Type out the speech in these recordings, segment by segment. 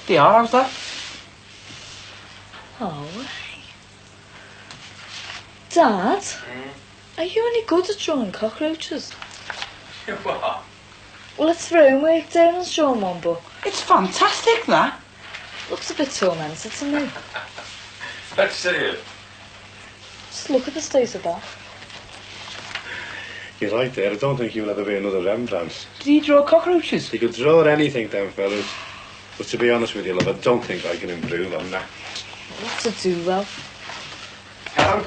They are, how's that? Oh, hey. Dad, are you any good at drawing cockroaches? What? Well, it's framework Damon's drawn one, but It's fantastic, that. looks a bit tormented to me. Let's see it. Just look at the state of that. You're right there. I don't think you'll ever be another Rembrandt. Did he draw cockroaches? You could draw anything, them fellas. But to be honest with you, love, I don't think I can improve on that. What to do, well? Callum,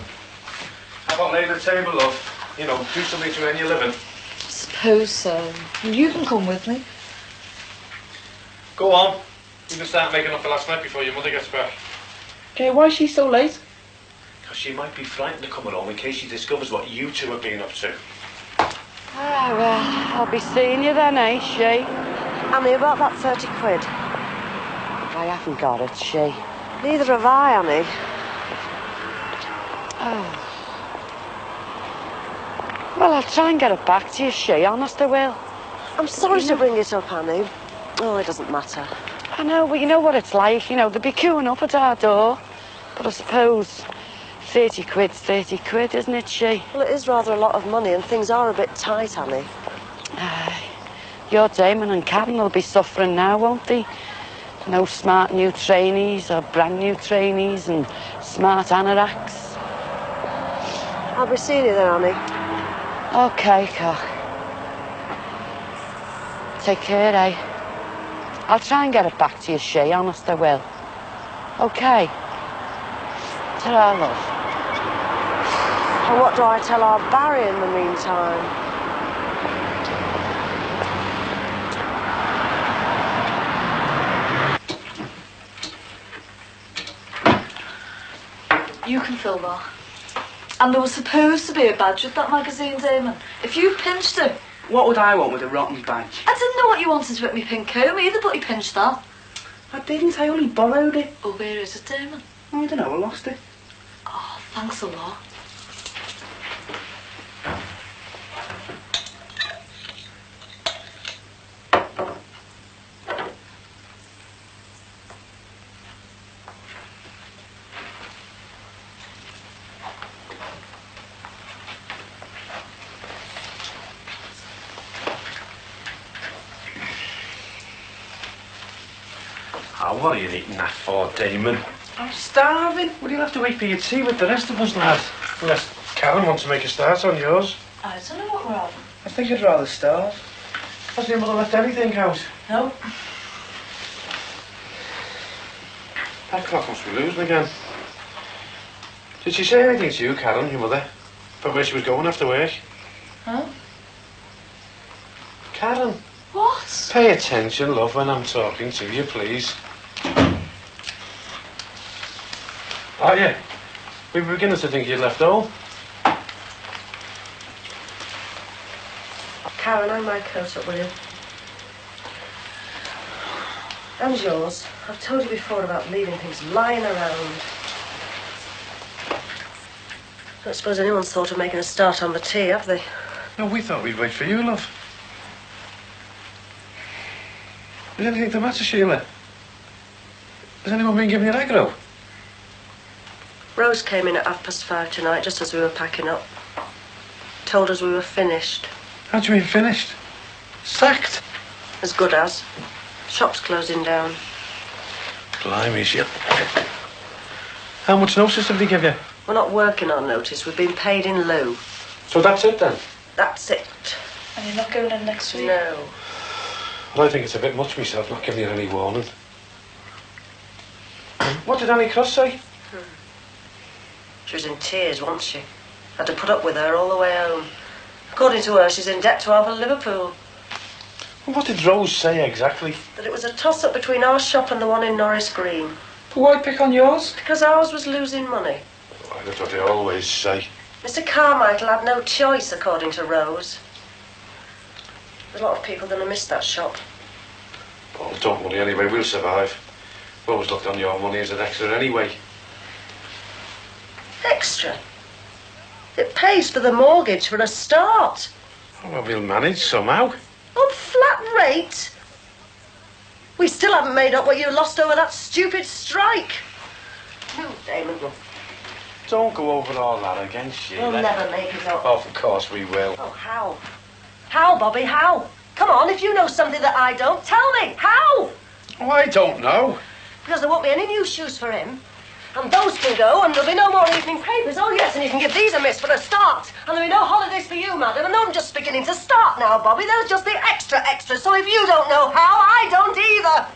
how about laying the table, love? You know, do something to earn your living. Suppose so. You can come with me. Go on. You can start making up for last night before your mother gets back. Okay, why is she so late? Because she might be frightened of coming home in case she discovers what you two have been up to. Ah, well, I'll be seeing you then, eh, she? Annie, about that 30 quid. I haven't got it, she. Neither have I, Annie. Oh. Well, I'll try and get it back to you, she. Honest, I will. I'm sorry to bring it up, Annie. Oh, it doesn't matter. I know, but you know what it's like. You know, they'll be queuing up at our door. But I suppose 30 quid's 30 quid, isn't it, she? Well, it is rather a lot of money, and things are a bit tight, Annie. Aye. Your Damon and Karen will be suffering now, won't they? No smart new trainees or brand new trainees and smart anoraks. I'll be seeing you then, Annie. OK, cock. Take care, eh? I'll try and get it back to you, she. Honest, I will. OK. Ta-ra, love. And what do I tell our Barry in the meantime? You can fill that. And there was supposed to be a badge with that magazine, Damon. If you pinched it... What would I want with a rotten badge? I didn't know what you wanted with me pink comb either, but you pinched that. I didn't, I only borrowed it. Oh, where is it, Damon? I don't know, I lost it. Oh, thanks a lot. Oh, what are you eating that for, Damon? I'm starving. Well, you'll have to wait for your tea with the rest of us, lad. Unless Karen wants to make a start on yours. I don't know what we're having. I think I'd rather starve. Hasn't your mother left anything out? No. That clock must be losing again. Did she say anything to you, Karen, your mother? About where she was going after work? Huh? Karen, What? pay attention, love, when I'm talking to you, please. Oh, yeah. We were beginning to think you'd left home. Karen, hang my coat up, will you? And yours. I've told you before about leaving things lying around. I don't suppose anyone's thought of making a start on the tea, have they? No, we thought we'd wait for you, love. Is anything the matter, Sheila? Has anyone been giving you aggro? Rose came in at 5:30 tonight, just as we were packing up. Told us we were finished. How do you mean finished? Sacked? As good as. Shop's closing down. Blimey, Sheila. How much notice did they give you? We're not working on notice. We've been paid in lieu. So that's it, then? That's it. And you're not going in next week? No. Well, I think it's a bit much myself, not giving you any warning. What did Annie Cross say? She was in tears, wasn't she? Had to put up with her all the way home. According to her, she's in debt to Alva Liverpool. Well, what did Rose say exactly? That it was a toss-up between our shop and the one in Norris Green. But why pick on yours? Because ours was losing money. Well, that's what they always say. Mr. Carmichael had no choice, according to Rose. There's a lot of people going to miss that shop. Well, don't worry anyway, we'll survive. We've always looked on your money as an extra anyway. Extra? It pays for the mortgage for a start. Oh, well, we'll manage somehow. On flat rate? We still haven't made up what you lost over that stupid strike. No, Damon. Don't go over all that again, Sheila. We'll never make it up. Oh, of course we will. Oh, how? How, Bobby, how? Come on, if you know something that I don't, tell me. How? Oh, I don't know. Because there won't be any new shoes for him. And those can go, and there'll be no more evening papers. Oh, yes, and you can give these a miss for a start. And there'll be no holidays for you, madam. And I'm just beginning to start now, Bobby. There's just the extra. So if you don't know how, I don't either.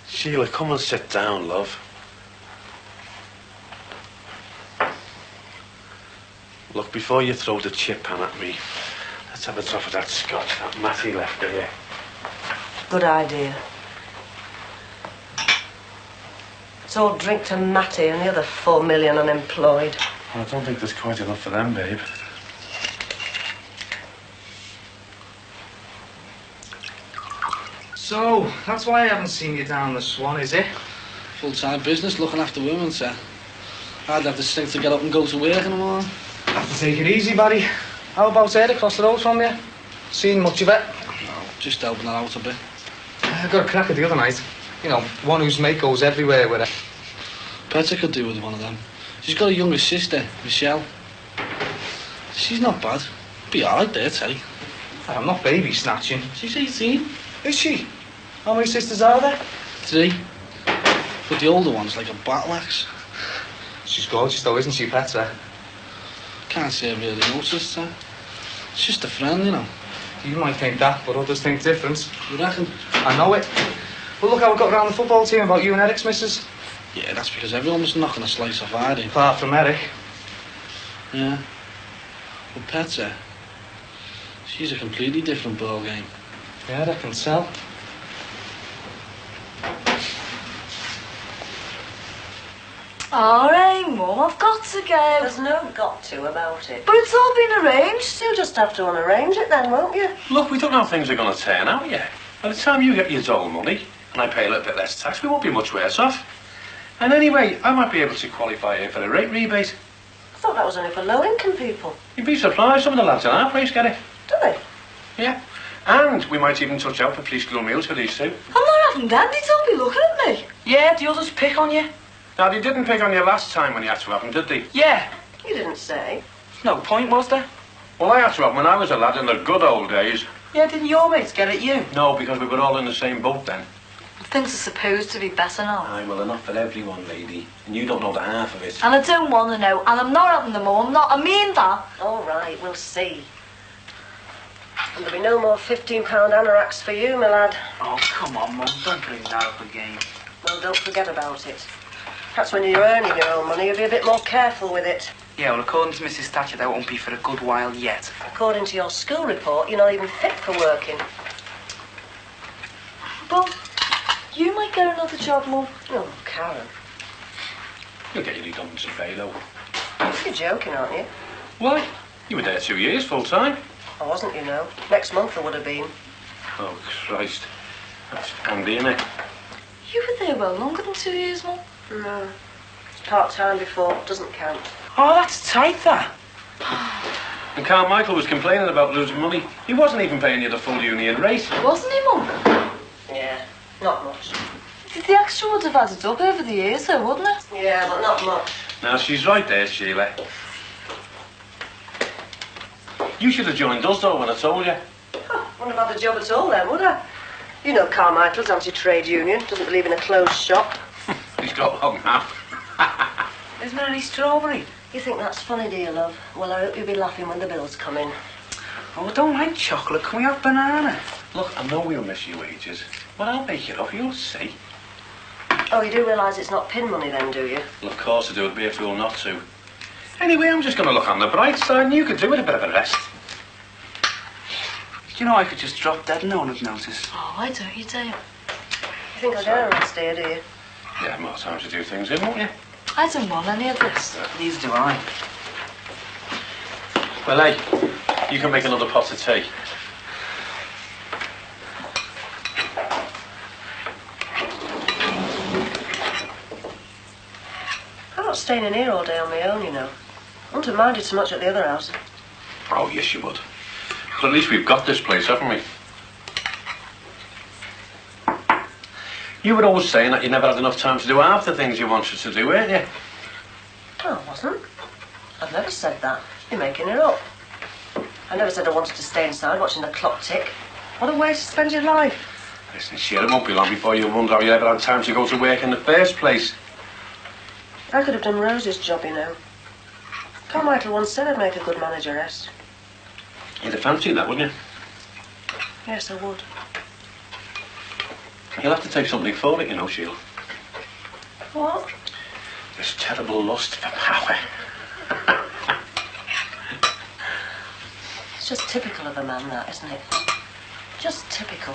Sheila, come and sit down, love. Look, before you throw the chip pan at me, let's have a drop of that scotch that Matty left here. Good idea. It's all drink to Matty and the other 4 million unemployed. Well, I don't think there's quite enough for them, babe. So, that's why I haven't seen you down the Swan, is it? Full-time business, looking after women, sir. I'd have the strength to get up and go to work in the morning. Have to take it easy, buddy. How about Ed across the road from you? Seen much of it? No, just helping her out a bit. I got a cracker the other night. You know, one whose mate goes everywhere with her. Petra could do with one of them. She's got a younger sister, Michelle. She's not bad. Be alright there, Terry. I'm not baby snatching. She's 18. Is she? How many sisters are there? 3. But the older one's like a battle axe. She's gorgeous though, isn't she, Petra? Can't say I really noticed her. It's just a friend, you know. You might think that, but others think different. You reckon? I know it. Well, look how it got round the football team about you and Eric's missus. Yeah, that's because everyone was knocking a slice off Hardy. Apart from Eric. Yeah. But Petra, she's a completely different ball game. Yeah, I can tell. All right, Mum, I've got to go. There's no got to about it. But it's all been arranged. You'll just have to unarrange it then, won't you? Look, we don't know how things are going to turn out yet. By the time you get your dole money, and I pay a little bit less tax, we won't be much worse off. And anyway, I might be able to qualify here for a rate rebate. I thought that was only for low-income people. You'd be surprised, some of the lads in our place get it. Do they? Yeah. And we might even touch out for free school meals for these two. I'm not having Dandy. Don't be looking at me. Yeah, the others pick on you. Now, they didn't pick on you last time when you had to have them, did they? Yeah. You didn't say. No point, was there? Well, I had to have them when I was a lad in the good old days. Yeah, didn't your mates get at you? No, because we were all in the same boat then. Things are supposed to be better now. Aye, well, they're not for everyone, lady. And you don't know the half of it. And I don't want to know. And I'm not having them all. I'm not. I mean that. All right, we'll see. And there'll be no more £15 anoraks for you, my lad. Oh, come on, Mum. Don't bring that up again. Well, don't forget about it. Perhaps when you're earning your own money, you'll be a bit more careful with it. Yeah, well, according to Mrs. Thatcher, that won't be for a good while yet. According to your school report, you're not even fit for working. But you might get another job, Mum. Oh, Karen. You'll get your redundancy pay, though. You're joking, aren't you? Why? You were there 2 years, full time. I wasn't, you know. Next month I would have been. Oh, Christ. That's handy, innit? You were there well longer than 2 years, Mum. No. Part-time before. Doesn't count. Oh, that's tight, that. And Carmichael was complaining about losing money. He wasn't even paying you the full union rate. Wasn't he, Mum? Yeah, not much. The extra would have added up over the years, though, wouldn't it? Yeah, but not much. Now, she's right there, Sheila. You should have joined us, though, when I told you. Wouldn't have had the job at all then, would I? You know Carmichael's anti-trade union. Doesn't believe in a closed shop. He's got long now. Isn't there any strawberry? You think that's funny, do you, love? Well, I hope you'll be laughing when the bills come in. Oh, I don't like chocolate. Can we have banana? Look, I know we'll miss your wages, but I'll make it up, you'll see. Oh, you do realise it's not pin money then, do you? Well, of course I do. It'd be a fool not to. Anyway, I'm just going to look on the bright side, and you could do with a bit of a rest. Do you know I could just drop dead and no one would notice? Oh, why don't you, Dale? You think I'll get a rest here, do you? Yeah, more time to do things in, won't you? I don't want any of this. Neither do I. Well, hey, you can make another pot of tea. not staying in here all day on my own, you know. I wouldn't have minded so much at the other house. Oh, yes, you would. But at least we've got this place, haven't we? You were always saying that you never had enough time to do half the things you wanted to do, weren't you? Oh, I wasn't. I've never said that. You're making it up. I never said I wanted to stay inside watching the clock tick. What a way to spend your life. Listen, Sheila, it won't be long before you'll wonder how you ever had time to go to work in the first place. I could have done Rose's job, you know. Carmichael once said I'd make a good manageress. You'd have fancied that, wouldn't you? Yes, I would. You'll have to take something for it, you know, Sheila. What? This terrible lust for power. It's just typical of a man, that, isn't it? Just typical.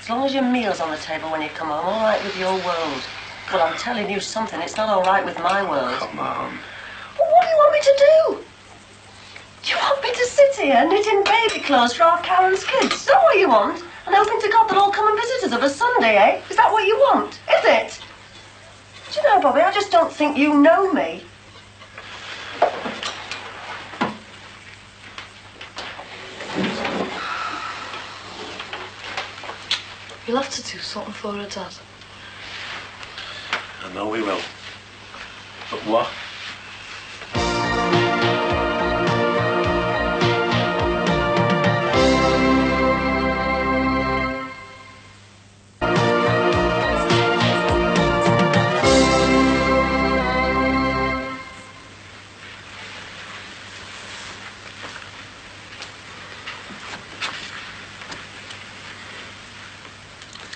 As long as your meal's on the table when you come home, all right with your world. But I'm telling you something, it's not all right with my world. Come on. Well, what do you want me to do? Do you want me to sit here knitting baby clothes for our Karen's kids? Is that what you want? And hoping to God they'll all come and visit us of a Sunday, eh? Is that what you want? Is it? Do you know, Bobby, I just don't think you know me. You'll have to do something for her, Dad. I know we will. But what?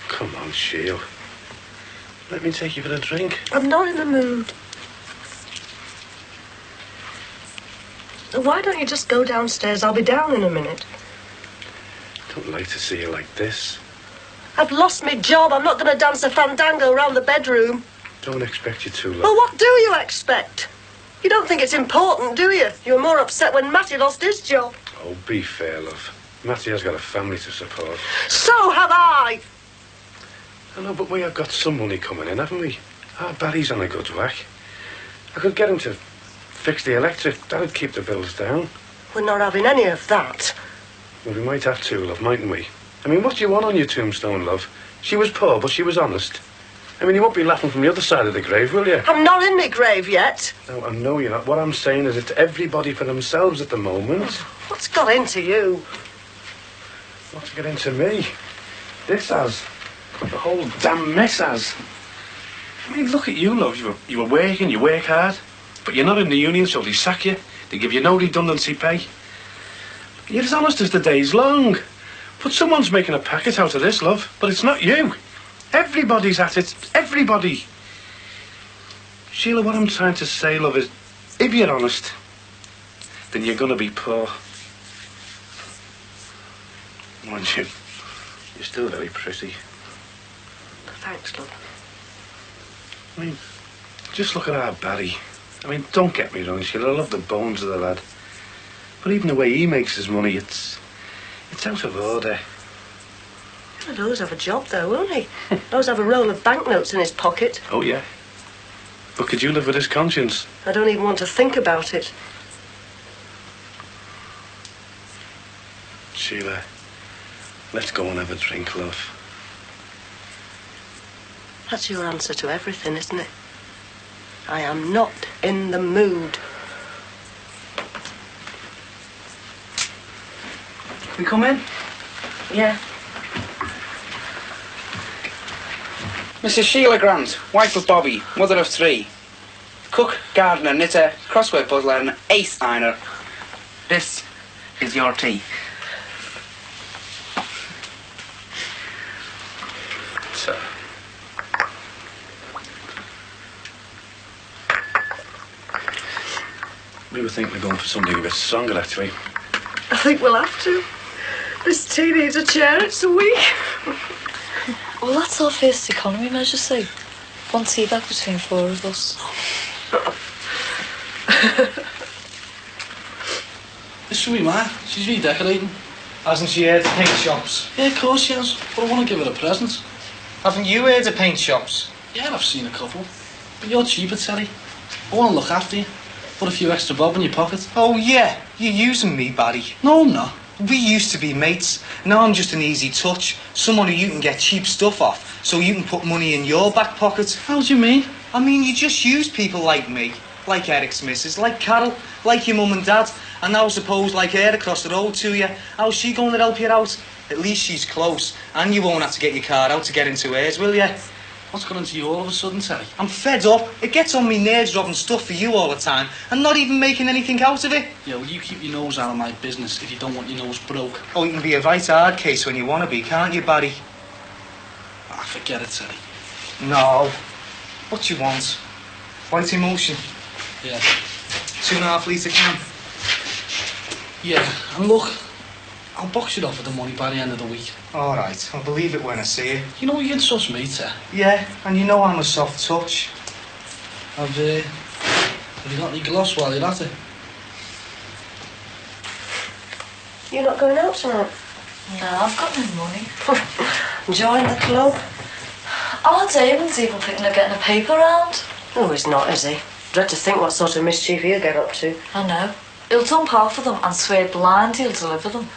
Come on, Sheila. Let me take you for a drink. I'm not in the mood. Why don't you just go downstairs? I'll be down in a minute. Don't like to see you like this. I've lost my job. I'm not going to dance a fandango around the bedroom. Don't expect you to, love. Well, what do you expect? You don't think it's important, do you? You were more upset when Matty lost his job. Oh, be fair, love. Matty has got a family to support. So have I. I know, but we have got some money coming in, haven't we? Our Barry's on a good whack. I could get him to fix the electric. That'd keep the bills down. We're not having any of that. Well, we might have to, love, mightn't we? I mean, what do you want on your tombstone, love? She was poor, but she was honest. I mean, you won't be laughing from the other side of the grave, will you? I'm not in my grave yet. No, I know you're not. What I'm saying is it's everybody for themselves at the moment. What's got into you? What's got into me? This has. The whole damn mess has. I mean, look at you, love. You were working, you work hard, but you're not in the union, so they sack you. They give you no redundancy pay. You're as honest as the day's long. But someone's making a packet out of this, love. But it's not you. Everybody's at it. Everybody. Sheila, what I'm trying to say, love, is if you're honest, then you're going to be poor. Mind you, you're still very pretty. Thanks, love. I mean, just look at our Barry. I mean, don't get me wrong, Sheila, I love the bones of the lad. But even the way he makes his money, it's out of order. He'll always have a job, though, won't he? He'll always have a roll of banknotes in his pocket. Oh, yeah. But could you live with his conscience? I don't even want to think about it. Sheila, let's go and have a drink, love. That's your answer to everything, isn't it? I am not in the mood. We come in? Yeah. Mrs. Sheila Grant, wife of Bobby, mother of 3. Cook, gardener, knitter, crossword puzzler and ace ironer. This is your tea. So. We were thinking of going for something a bit stronger, actually. I think we'll have to. This tea needs a chair, it's weak. Well, that's our first economy measure, see. 1 tea bag between 4 of us. It's sweet, man. She's redecorating. Hasn't she heard of paint shops? Yeah, of course she has. But I want to give her a present. Haven't you heard of paint shops? Yeah, I've seen a couple. But you're cheaper, Terry. I want to look after you. Put a few extra bob in your pocket. Oh, yeah. You're using me, Barry. No, I'm not. We used to be mates. Now I'm just an easy touch. Someone who you can get cheap stuff off, so you can put money in your back pocket. How do you mean? I mean, you just use people like me, like Eric's missus, like Carol, like your mum and dad, and now suppose like her across the road to you. How's she going to help you out? At least she's close, and you won't have to get your car out to get into hers, will you? What's got into you all of a sudden, Terry? I'm fed up. It gets on me nerves robbing stuff for you all the time, and not even making anything out of it. Yeah, well, you keep your nose out of my business if you don't want your nose broke. Oh, you can be a right hard case when you want to be, can't you, Barry? Ah, forget it, Terry. No. What do you want? White emulsion. Yeah. 2.5 litre can. Yeah, and look, I'll box it off with the money by the end of the week. All right, I'll believe it when I see it. You know you can trust me, Ter. Yeah, and you know I'm a soft touch. Have you got any gloss while you're at it? You're not going out tonight? No, I've got no money. Join the club? Our Damon's even thinking of getting a paper round. Oh, he's not, is he? Dread to think what sort of mischief he'll get up to. I know. He'll dump half of them and swear blind he'll deliver them.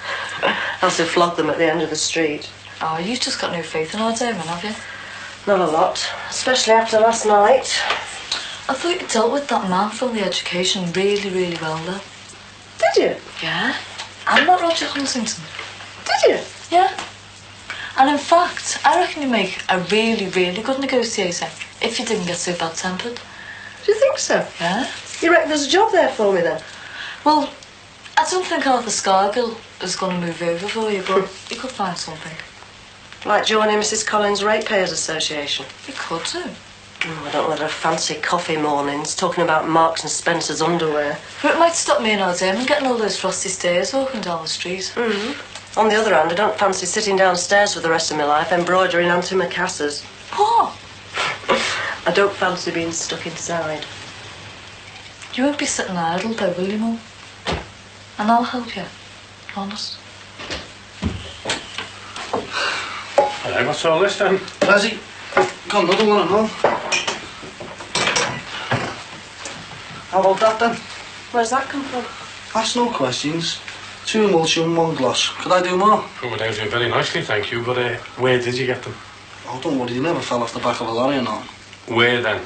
Else he'll flog them at the end of the street. Oh, you've just got no faith in our Damon, have you? Not a lot, especially after last night. I thought you dealt with that man from the education really, really well, though. Did you? Yeah? And that Roger Huntington. Did you? Yeah. And in fact, I reckon you make a really, really good negotiator if you didn't get so bad-tempered. Do you think so? Yeah? You reckon there's a job there for me then? Well, I don't think Arthur Scargill is going to move over for you, but you could find something. Like joining Mrs. Collins' Ratepayers Association? You could do. I don't know whether I fancy coffee mornings talking about Marks and Spencer's underwear. But it might stop me and our Damon getting all those frosty stairs walking down the street. On the other hand, I don't fancy sitting downstairs for the rest of my life embroidering antimacassars. What? I don't fancy being stuck inside. You won't be sitting idle though, will you, Mum? And I'll help you. Honest. Hello, what's all this then? Leslie, got another one and all. How about that then? Where's that come from? Ask no questions. 2 emulsion, 1 gloss. Could I do more? Oh, well, doing very nicely, thank you, but where did you get them? Oh, don't worry, you never fell off the back of a lorry or nothing. Where then?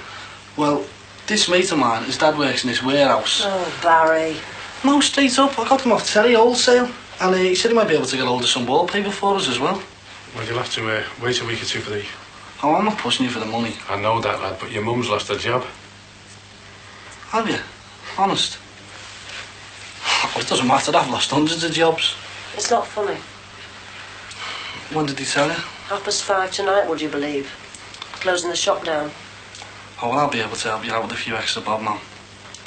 Well, this mate of mine, his dad works in this warehouse. Oh, Barry. No, straight up, I got them off Terry wholesale. And he said he might be able to get hold of some wallpaper for us as well. Well, you'll have to wait a week or two for the... Oh, I'm not pushing you for the money. I know that, lad, but your mum's lost her job. Have you? Honest? Oh, it doesn't matter, I've lost hundreds of jobs. It's not funny. When did he tell you? 5:30 tonight, would you believe? Closing the shop down. Oh, well, I'll be able to help you out with a few extra bob, man.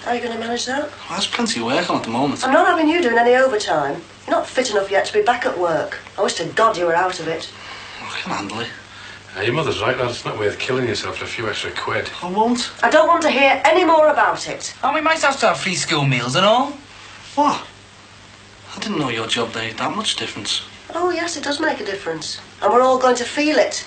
How are you going to manage that? Well, there's plenty of work on at the moment. I'm not having you doing any overtime. You're not fit enough yet to be back at work. I wish to God you were out of it. I can handle it. Your mother's right, lad. It's not worth killing yourself for a few extra quid. I won't. I don't want to hear any more about it. And we might have to have free school meals and all. What? I didn't know your job made that much difference. Oh, yes, it does make a difference. And we're all going to feel it.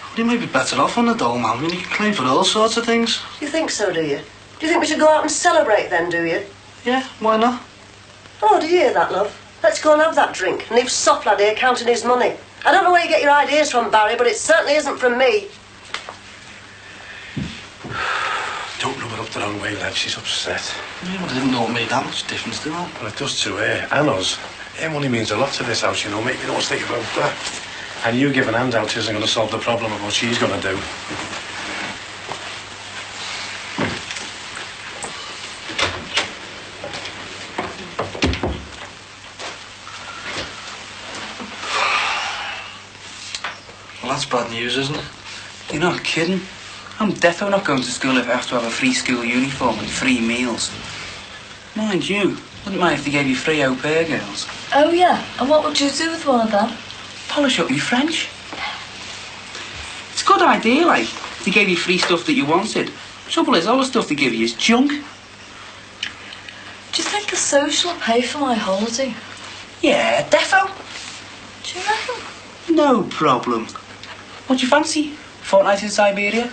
Well, you may be better off on the dole, man. I mean, you can claim for all sorts of things. You think so, do you? Do you think we should go out and celebrate then, do you? Yeah, why not? Oh, do you hear that, love? Let's go and have that drink and leave Soft Lad here counting his money. I don't know where you get your ideas from, Barry, but it certainly isn't from me. Don't rub it up the wrong way, lad. She's upset. Yeah, but I didn't know it made that much difference, did it? Well, it does to her and us. Her money means a lot to this house, you know. Make me no mistake about that. And you giving handouts isn't going to solve the problem of what she's going to do. Well, that's bad news, isn't it? You're not kidding. I'm definitely not going to school if I have to have a free school uniform and free meals. Mind you, wouldn't mind if they gave you free au pair girls. Oh, yeah. And what would you do with one of them? Polish up me French. It's a good idea, like. They gave you free stuff that you wanted. Trouble is, all the stuff they give you is junk. Do you think the social will pay for my holiday? Yeah, defo. Do you reckon? No problem. What do you fancy? Fortnight in Siberia?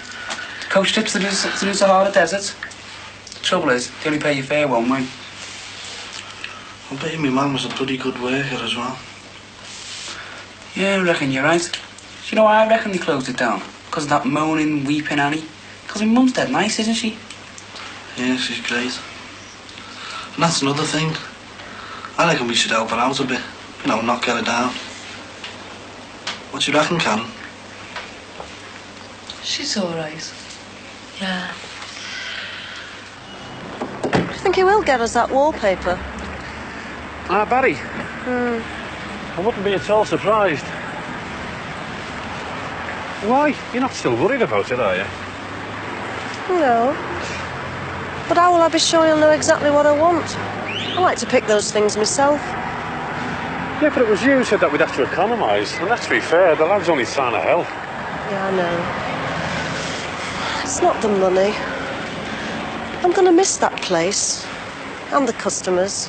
Coach trips to the Sahara Desert. Trouble is, they only pay you fare one way. I bet my mum was a bloody good worker as well. Yeah, I reckon you're right. Do you know why I reckon they closed it down? Because of that moaning, weeping Annie. Because my mum's dead nice, isn't she? Yeah, she's great. And that's another thing. I reckon we should help her out a bit. You know, not get her down. What do you reckon, Karen? She's all right. Yeah. Do you think he will get us that wallpaper? Ah, Barry. I wouldn't be at all surprised. Why? You're not still worried about it, are you? No. But how will I be sure he'll know exactly what I want? I like to pick those things myself. Yeah, but it was you who said that we'd have to economise. And let's be fair, the lad's only trying to help. Yeah, I know. It's not the money. I'm going to miss that place. And the customers.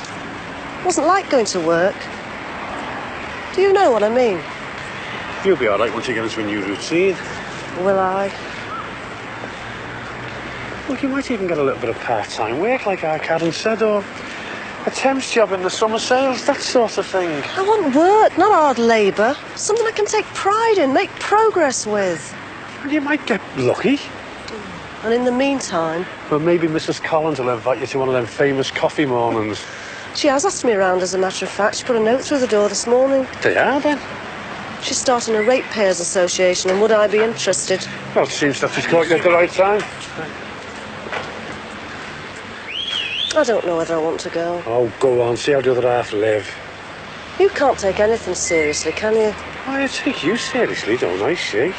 It wasn't like going to work. Do you know what I mean? You'll be all right once you get into a new routine. Will I? Look, you might even get a little bit of part-time work, like our Karen said, or a temp's job in the summer sales, that sort of thing. I want work, not hard labour. Something I can take pride in, make progress with. And you might get lucky. And in the meantime... Well, maybe Mrs. Collins will invite you to one of them famous coffee mornings. She has asked me around, as a matter of fact. She put a note through the door this morning. They are, then? She's starting a ratepayers association, and would I be interested? Well, it seems that she's caught you at the right time. I don't know whether I want to go. Oh, go on, see how the other half live. You can't take anything seriously, can you? I take you seriously, don't I, see?